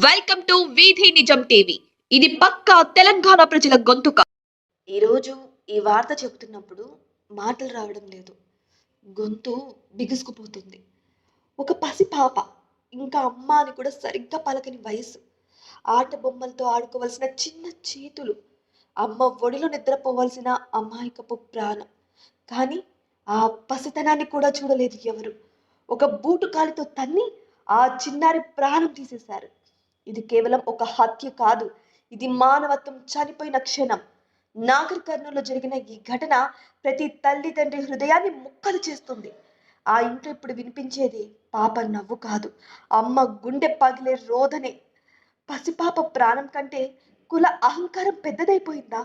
Welcome to వీధి నిజం TV. ఇది పక్కా తెలంగాణ ప్రజల గొంతుక. ఈరోజు ఈ వార్త చెబుతున్నప్పుడు మాటలు రావడం లేదు, గొంతు బిగుసుకుపోతుంది. ఒక పసి పాప, ఇంకా అమ్మ అని కూడా సరిగ్గా పలకని వయసు, ఆట బొమ్మలతో ఆడుకోవలసిన చిన్న చేతులు, అమ్మ ఒడిలో నిద్రపోవలసిన అమాయకపు ప్రాణం. కానీ ఆ పసితనాన్ని కూడా చూడలేదు ఎవరు. ఒక బూటు కాలితో తన్ని ఆ చిన్నారి ప్రాణం తీసేశారు. ఇది కేవలం ఒక హత్య కాదు, ఇది మానవత్వం చనిపోయిన క్షణం. నాగర్ కర్నూలులో జరిగిన ఈ ఘటన ప్రతి తల్లిదండ్రి హృదయాన్ని ముక్కలు చేస్తుంది. ఆ ఇంట్లో ఇప్పుడు వినిపించేది పాప నవ్వు కాదు, అమ్మ గుండె పగిలే రోదనే. పసిపాప ప్రాణం కంటే కుల అహంకారం పెద్దదైపోయిందా?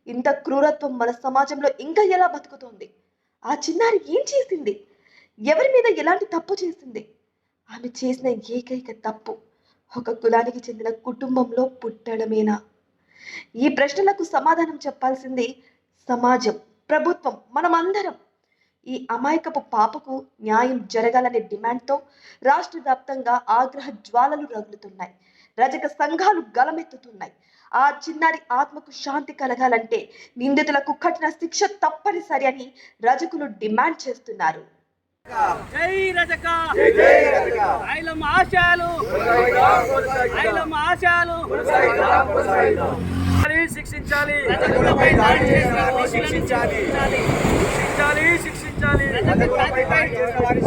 ఇంత క్రూరత్వం మన సమాజంలో ఇంకా ఎలా బతుకుతోంది? ఆ చిన్నారి ఏం చేసింది? ఎవరి మీద ఎలాంటి తప్పు చేసింది? ఆమె చేసిన ఏకైక తప్పు ఒక కులానికి చెందిన కుటుంబంలో పుట్టడమేనా? ఈ ప్రశ్నలకు సమాధానం చెప్పాల్సింది సమాజం, ప్రభుత్వం, మనమందరం. ఈ అమాయకపు పాపకు న్యాయం జరగాలనే డిమాండ్తో రాష్ట్ర వ్యాప్తంగా ఆగ్రహ జ్వాలలు రగులుతున్నాయి. రజక సంఘాలు గలమెత్తుతున్నాయి. ఆ చిన్నారి ఆత్మకు శాంతి కలగాలంటే నిందితులకు కఠిన శిక్ష తప్పనిసరి అని రజకులు డిమాండ్ చేస్తున్నారు. జై రజక, ఐలమ్మ ఆశయాలు, ఐలమ్మ ఆశయాలు శిక్షించాలి, శిక్షించాలి, శిక్షించాలి,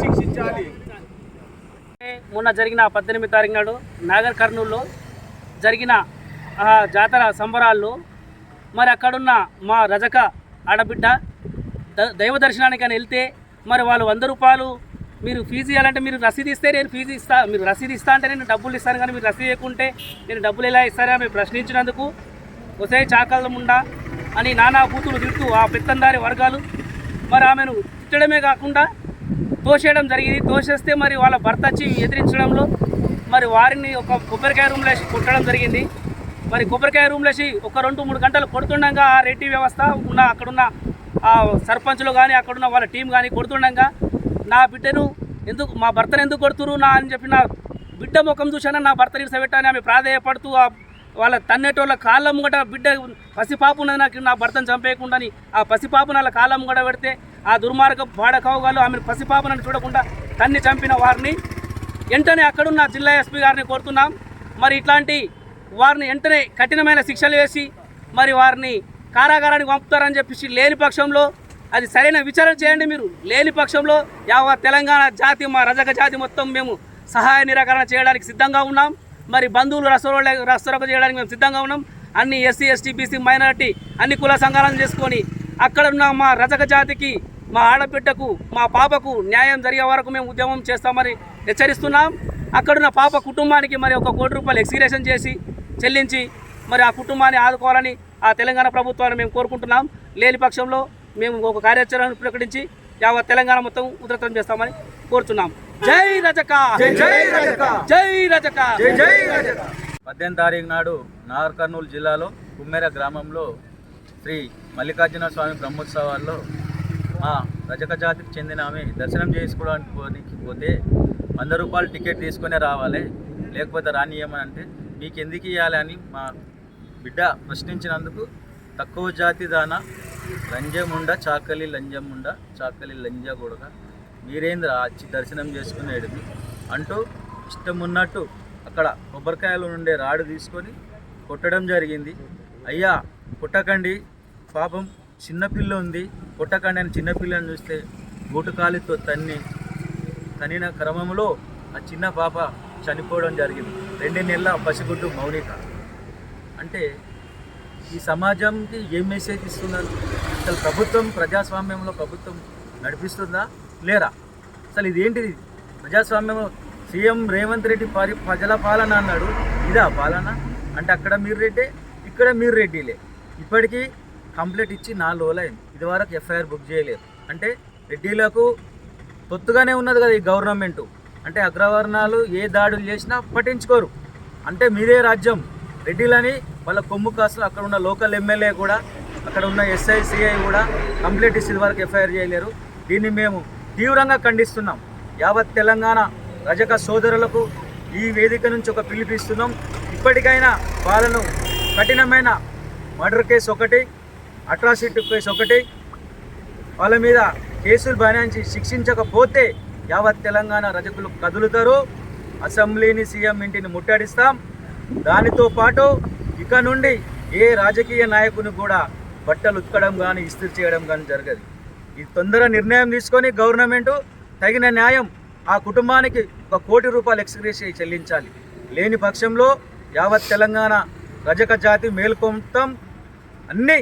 శిక్షించాలి. మొన్న జరిగిన 18 తారీఖు నాడు నాగర్ కర్నూలులో జరిగిన జాతర సంబరాల్లో మరి అక్కడున్న మా రజక ఆడబిడ్డ దైవ దర్శనానికి అని వెళ్తే మరి వాళ్ళు 100 రూపాయలు మీరు ఫీజు ఇవ్వాలంటే మీరు రసీదు ఇస్తే నేను ఫీజు ఇస్తా, మీరు రసీదు ఇస్తా అంటే నేను డబ్బులు ఇస్తాను, కానీ మీరు రసీదు ఇవ్వకుంటే నేను డబ్బులు ఎలా ఇస్తారా ఆమె ప్రశ్నించినందుకు ఒసే చాకలముండా అని నానా బూతులు తిడుతూ ఆ పెత్తందారి వర్గాలు మరి ఆమెను తిట్టడమే కాకుండా తోసేయడం జరిగింది. తోసేస్తే మరి వాళ్ళ భర్త వచ్చి ఎదిరించడంలో మరి వారిని ఒక కొబ్బరికాయ రూమ్లో వేసి కొట్టడం జరిగింది. మరి కొబ్బరికాయ రూమ్లో వేసి ఒక 2-3 గంటలు కొడుతుండగా ఆ రెడ్డి వ్యవస్థ ఉన్న అక్కడున్న ఆ సర్పంచులు కానీ అక్కడున్న వాళ్ళ టీం కానీ కొడుతుండగా నా బిడ్డను ఎందుకు, మా భర్తను ఎందుకు కొడుతురు నా అని చెప్పి నా బిడ్డ ముఖం చూశాను, నా భర్త నిలిసబెట్టాని ఆమె ప్రాధేయపడుతూ వాళ్ళ తన్నెటోళ్ళ కాళ్ళ ముంగట బిడ్డ పసిపాప ఉన్నది, నాకు నా భర్తను చంపేయకుండా ఆ పసిపాపను వాళ్ళ కాళ్ళ ముంగట పెడితే ఆ దుర్మార్గ బాడకవగాలు ఆమె పసిపాపనని చూడకుండా తన్ని చంపిన వారిని వెంటనే అక్కడున్న జిల్లా ఎస్పీ గారిని కోరుతున్నాం. మరి ఇట్లాంటి వారిని వెంటనే కఠినమైన శిక్షలు వేసి మరి వారిని కారాగారానికి పంపుతారని చెప్పేసి లేని పక్షంలో అది సరైన విచారణ చేయండి. మీరు లేని పక్షంలో యావత్ తెలంగాణ జాతి, మా రజక జాతి మొత్తం మేము సహాయ నిరాకరణ చేయడానికి సిద్ధంగా ఉన్నాం. మరి బంధువులు రస్తరోక చేయడానికి మేము సిద్ధంగా ఉన్నాం. అన్ని ఎస్సీ, ఎస్టీ, బీసీ, మైనారిటీ అన్ని కుల సంఘాలను చేసుకొని అక్కడ ఉన్న మా రజక జాతికి, మా ఆడబిడ్డకు, మా పాపకు న్యాయం జరిగే వరకు మేము ఉద్యమం చేస్తామని హెచ్చరిస్తున్నాం. అక్కడున్న పాప కుటుంబానికి మరి 1 కోటి రూపాయలు ఎక్స్గ్రేషన్ చేసి చెల్లించి మరి ఆ కుటుంబాన్ని ఆదుకోవాలని ఆ తెలంగాణ ప్రభుత్వాన్ని మేము కోరుకుంటున్నాం. లేని పక్షంలో మేము ఒక కార్యాచరణ ప్రకటించి యావత్ తెలంగాణ మొత్తం ఉధృతం చేస్తామని కోరుతున్నాం. జై రజక, జై రజక, జై రజక, జై రజక. 18 తారీఖు నాడు నాగర్ కర్నూలు జిల్లాలో కుమ్మెర గ్రామంలో శ్రీ మల్లికార్జున స్వామి బ్రహ్మోత్సవాల్లో మా రజక జాతికి చెందిన ఆమె దర్శనం చేసుకోవడానికి పోతే 100 రూపాయలు టికెట్ తీసుకునే రావాలి, లేకపోతే రానియమని అంటే మీకు ఎందుకు ఇవ్వాలి అని మా బిడ్డ ప్రశ్నించినందుకు తక్కువ జాతి దాన లంజముండ చాకలి లంజముండ చాకలి లంజ గొడగ మీరేంద్ర వచ్చి దర్శనం చేసుకునేది అంటూ ఇష్టమున్నట్టు అక్కడ కొబ్బరికాయలు నుండే రాడు తీసుకొని కొట్టడం జరిగింది. అయ్యా కొట్టకండి, పాపం చిన్నపిల్ల ఉంది, కొట్టకండి అని చిన్నపిల్లని చూస్తే గూటుకాలితో తన్నిన క్రమంలో ఆ చిన్న పాప చనిపోవడం జరిగింది. 2 నెలల పసిగుడ్డు మౌనిక. అంటే ఈ సమాజంకి ఏం మెసేజ్ ఇస్తున్నారు? అసలు ప్రభుత్వం ప్రజాస్వామ్యంలో ప్రభుత్వం నడిపిస్తుందా లేరా? అసలు ఇదేంటిది ప్రజాస్వామ్యం? సీఎం రేవంత్ రెడ్డి ప్రజల పాలన అన్నాడు, ఇదా పాలన? అంటే అక్కడ మీరు రెడ్డే, ఇక్కడ మీరు రెడ్డిలే. ఇప్పటికీ కంప్లైంట్ ఇచ్చి 4 రోజులైంది, ఇదివరకు ఎఫ్ఐఆర్ బుక్ చేయలేదు. అంటే రెడ్డిలకు తొత్తుగానే ఉన్నది కదా ఈ గవర్నమెంటు. అంటే అగ్రవర్ణాలు ఏ దాడులు చేసినా పట్టించుకోరు. అంటే మీదే రాజ్యం రెడ్డిలని వాళ్ళ కొమ్ము కాసులు అక్కడ ఉన్న లోకల్ ఎమ్మెల్యే కూడా, అక్కడ ఉన్న ఎస్ఐ, సిఐ కూడా కంప్లైంట్ ఇచ్చేది వరకు ఎఫ్ఐఆర్ చేయలేరు. దీన్ని మేము తీవ్రంగా ఖండిస్తున్నాం. యావత్ తెలంగాణ రజక సోదరులకు ఈ వేదిక నుంచి ఒక పిలుపిస్తున్నాం. ఇప్పటికైనా వాళ్ళను కఠినమైన మర్డర్ కేసు ఒకటి, అట్రాసిటీ కేసు ఒకటి, వాళ్ళ మీద కేసులు బనాయించి శిక్షించకపోతే యావత్ తెలంగాణ రజకులు కదులుతారు. అసెంబ్లీని, సీఎం ఇంటిని ముట్టడిస్తాం. దానితో పాటు ఇక నుండి ఏ రాజకీయ నాయకుని కూడా బట్టలు ఉతకడం కానీ ఇస్త్రీ చేయడం కానీ జరగదు. ఈ తొందర నిర్ణయం తీసుకొని గవర్నమెంట్ తగిన న్యాయం ఆ కుటుంబానికి 1 కోటి రూపాయలు ఎక్స్గ్రేషియా చెల్లించాలి. లేని పక్షంలో యావత్ తెలంగాణ రజక జాతి మేల్కొంటాం. అన్ని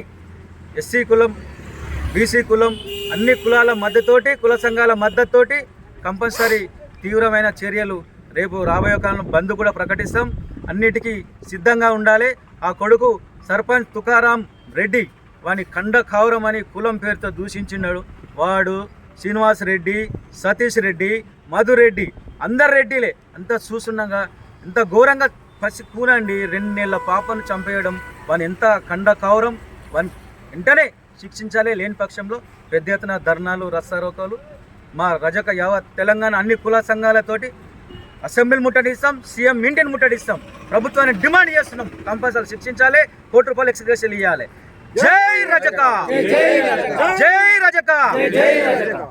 ఎస్సీ కులం, బీసీ కులం, అన్ని కులాల మద్దతుతోటి, కుల సంఘాల మద్దతుతోటి కంపల్సరీ తీవ్రమైన చర్యలు రేపు రాబోయే కాలంలో బంద్ కూడా ప్రకటిస్తాం. అన్నిటికీ సిద్ధంగా ఉండాలి. ఆ కొడుకు సర్పంచ్ తుకారాం రెడ్డి వాని ఖండ కౌరం అని కులం పేరుతో దూషించినాడు. వాడు శ్రీనివాస్ రెడ్డి, సతీష్ రెడ్డి, మధురెడ్డి అందరు రెడ్డిలే. అంతా చూస్తున్నాగా ఎంత ఘోరంగా పసి కూనండి 2 నెలల పాపను చంపేయడం. వాని ఎంత ఖండ కౌరం, వాని వెంటనే శిక్షించాలి. లేని పక్షంలో పెద్ద ఎత్తున ధర్నాలు, రస్తారోకోలు మా రజక యావత్ తెలంగాణ అన్ని కుల సంఘాలతోటి అసెంబ్లీ ముట్టడిస్తాం, సీఎం ఇంటిని ముట్టడిస్తాం. ప్రభుత్వాన్ని డిమాండ్ చేస్తున్నాం, కంపల్సరీ శిక్షించాలి, 1 కోటి రూపాయలు ఎక్స్గ్రేషియా ఇవ్వాలి. జై రజక, జై రజక, జై రజక.